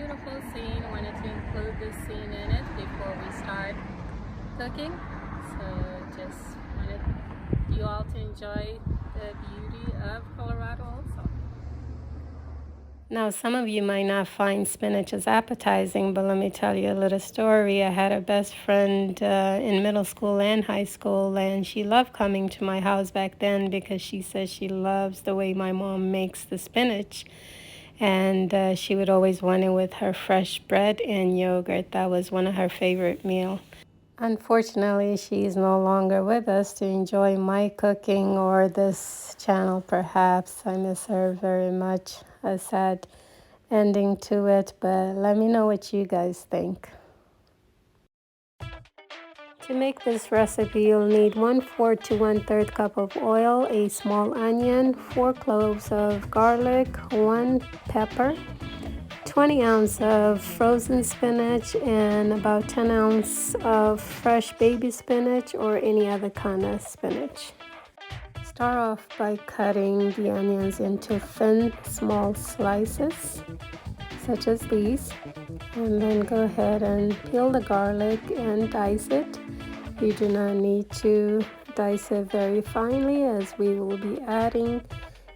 beautiful scene. Wanted to include this scene in it before we start cooking. So just wanted you all to enjoy the beauty of Colorado also. Now, some of you might not find spinach as appetizing, but let me tell you a little story. I had a best friend in middle school and high school, and she loved coming to my house back then because she says she loves the way my mom makes the spinach. And she would always want it with her fresh bread and yogurt. That was one of her favorite meals. Unfortunately, she's no longer with us to enjoy my cooking or this channel, perhaps. I miss her very much. A sad ending to it, but let me know what you guys think. To make this recipe, you'll need 1/4 to 1/3 cup of oil, a small onion, 4 cloves of garlic, 1 pepper, 20 ounces of frozen spinach, and about 10 ounces of fresh baby spinach or any other kind of spinach. Start off by cutting the onions into thin, small slices, such as these, and then go ahead and peel the garlic and dice it. You do not need to dice it very finely, as we will be adding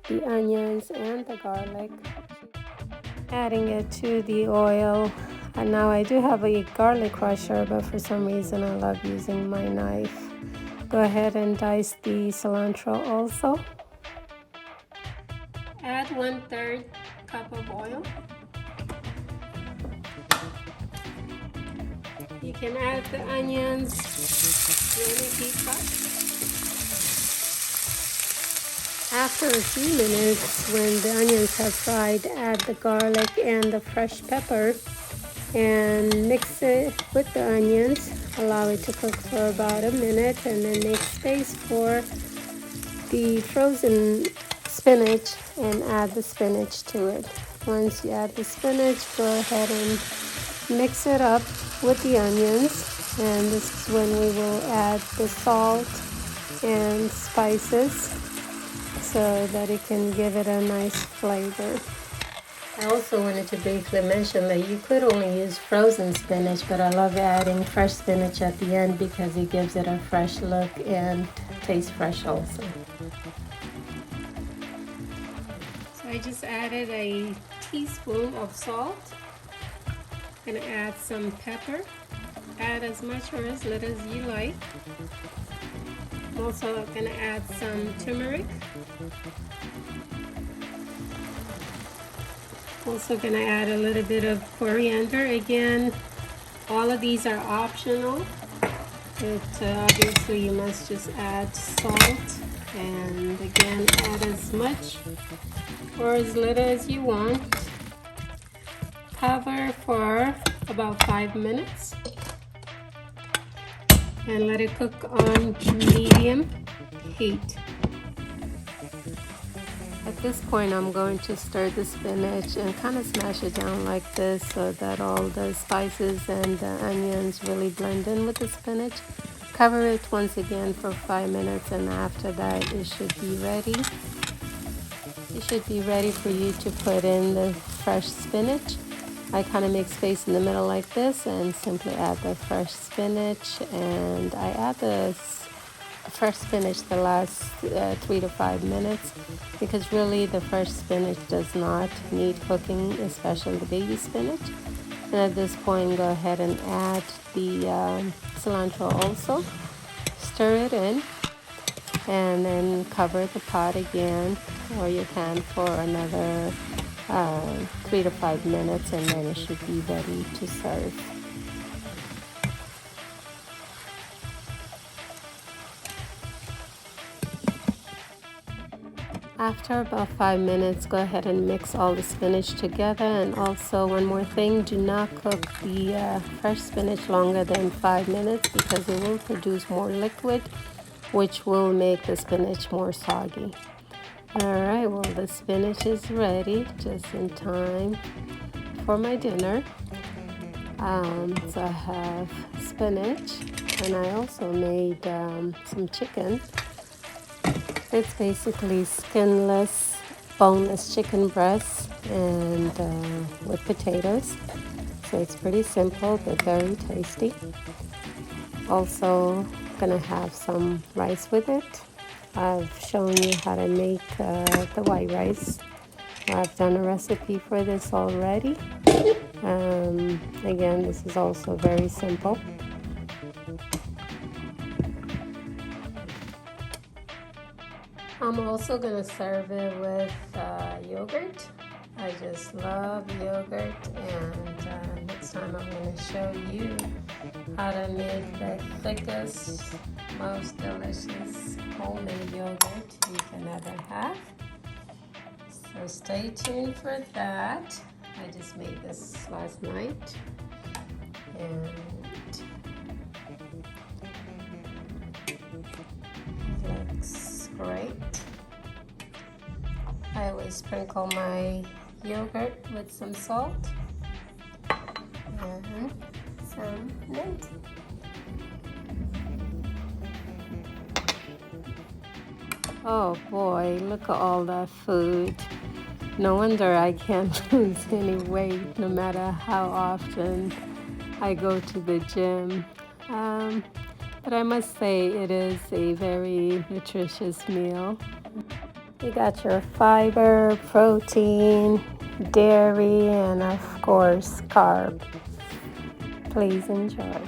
the onions and the garlic. Adding it to the oil. And now I do have a garlic crusher, but for some reason I love using my knife. Go ahead and dice the cilantro also. Add 1/3 cup of oil. You can add the onions really deep up. After a few minutes, when the onions have fried, add the garlic and the fresh pepper and mix it with the onions. Allow it to cook for about a minute, and then make space for the frozen spinach and add the spinach to it. Once you add the spinach, go ahead and mix it up with the onions, and this is when we will add the salt and spices so that it can give it a nice flavor. I also wanted to briefly mention that you could only use frozen spinach, but I love adding fresh spinach at the end because it gives it a fresh look and tastes fresh also. So I just added a teaspoon of salt. I'm gonna add some pepper. Add as much or as little as you like. I'm also gonna add some turmeric. Also gonna add a little bit of coriander. Again, all of these are optional. Obviously you must just add salt, and again add as much or as little as you want. Cover for about 5 minutes and let it cook on medium heat. At this point, I'm going to stir the spinach and kind of smash it down like this so that all the spices and the onions really blend in with the spinach. Cover it once again for 5 minutes, and after that it should be ready. It should be ready for you to put in the fresh spinach. I kind of make space in the middle like this and simply add the fresh spinach, and I add the fresh spinach the last 3 to 5 minutes, because really the fresh spinach does not need cooking, especially the baby spinach. And at this point, go ahead and add the cilantro also. Stir it in and then cover the pot again, or you can for another 3 to 5 minutes, and then it should be ready to serve. After about 5 minutes, go ahead and mix all the spinach together. And also one more thing, do not cook the fresh spinach longer than 5 minutes, because it will produce more liquid, which will make the spinach more soggy. Alright, well, the spinach is ready just in time for my dinner. So I have spinach, and I also made some chicken. It's basically skinless boneless chicken breasts and with potatoes. So it's pretty simple but very tasty. Also gonna have some rice with it. I've shown you how to make the white rice. I've done a recipe for this already. Again, this is also very simple. I'm also gonna serve it with yogurt. I just love yogurt, and next time I'm gonna show you how to make the thickest, most delicious homemade yogurt you can ever have. So stay tuned for that. I just made this last night, and it looks great. I always sprinkle my yogurt with some salt and some mint. Oh boy, look at all that food. No wonder I can't lose any weight no matter how often I go to the gym. But I must say it is a very nutritious meal. You got your fiber, protein, dairy, and of course carb. Please enjoy.